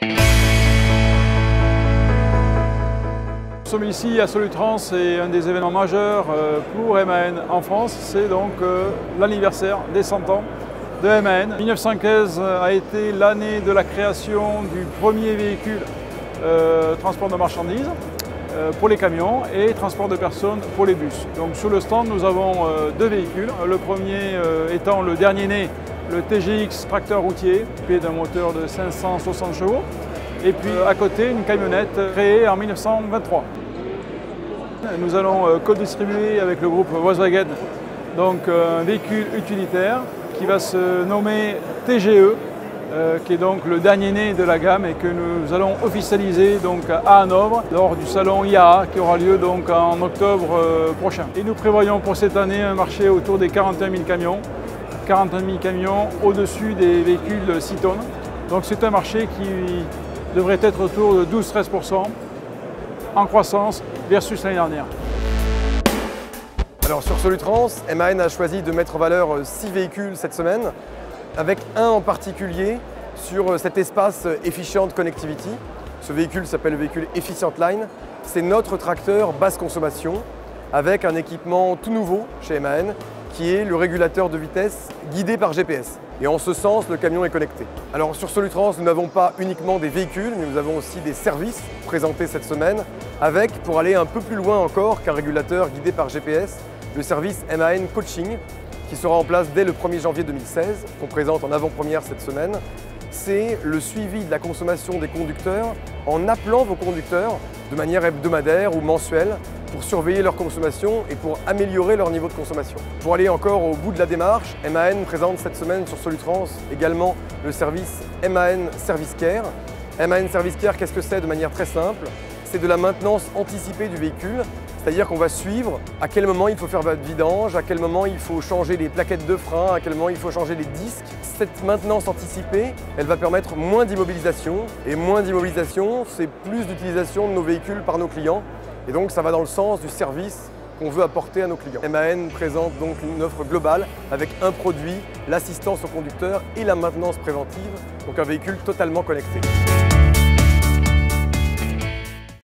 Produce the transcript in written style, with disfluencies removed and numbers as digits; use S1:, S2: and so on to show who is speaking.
S1: Nous sommes ici à Solutrans et un des événements majeurs pour MAN en France, c'est donc l'anniversaire des 100 ans de MAN. 1915 a été l'année de la création du premier véhicule transport de marchandises pour les camions et transport de personnes pour les bus. Donc sur le stand, nous avons deux véhicules. Le premier étant le dernier né, le TGX tracteur routier, équipé d'un moteur de 560 chevaux. Et puis à côté, une camionnette créée en 1923. Nous allons co-distribuer avec le groupe Volkswagen donc, un véhicule utilitaire qui va se nommer TGE, qui est donc le dernier né de la gamme et que nous allons officialiser donc, à Hanovre lors du salon IAA qui aura lieu donc, en octobre prochain. Et nous prévoyons pour cette année un marché autour des 41 000 camions. 41 000 camions au-dessus des véhicules 6 tonnes. Donc c'est un marché qui devrait être autour de 12-13% en croissance versus l'année dernière.
S2: Alors sur Solutrans, MAN a choisi de mettre en valeur 6 véhicules cette semaine, avec un en particulier sur cet espace Efficient Connectivity. Ce véhicule s'appelle le véhicule Efficient Line. C'est notre tracteur basse consommation avec un équipement tout nouveau chez MAN qui est le régulateur de vitesse guidé par GPS. Et en ce sens, le camion est connecté. Alors sur Solutrans, nous n'avons pas uniquement des véhicules, mais nous avons aussi des services présentés cette semaine avec, pour aller un peu plus loin encore qu'un régulateur guidé par GPS, le service MAN Coaching qui sera en place dès le 1er janvier 2016, qu'on présente en avant-première cette semaine. C'est le suivi de la consommation des conducteurs en appelant vos conducteurs de manière hebdomadaire ou mensuelle pour surveiller leur consommation et pour améliorer leur niveau de consommation. Pour aller encore au bout de la démarche, MAN présente cette semaine sur Solutrans également le service MAN Service Care. MAN Service Care, qu'est-ce que c'est de manière très simple? C'est de la maintenance anticipée du véhicule, c'est-à-dire qu'on va suivre à quel moment il faut faire votre vidange, à quel moment il faut changer les plaquettes de frein, à quel moment il faut changer les disques. Cette maintenance anticipée, elle va permettre moins d'immobilisation, et moins d'immobilisation, c'est plus d'utilisation de nos véhicules par nos clients. Et donc ça va dans le sens du service qu'on veut apporter à nos clients. MAN présente donc une offre globale avec un produit, l'assistance au conducteur et la maintenance préventive, donc un véhicule totalement connecté.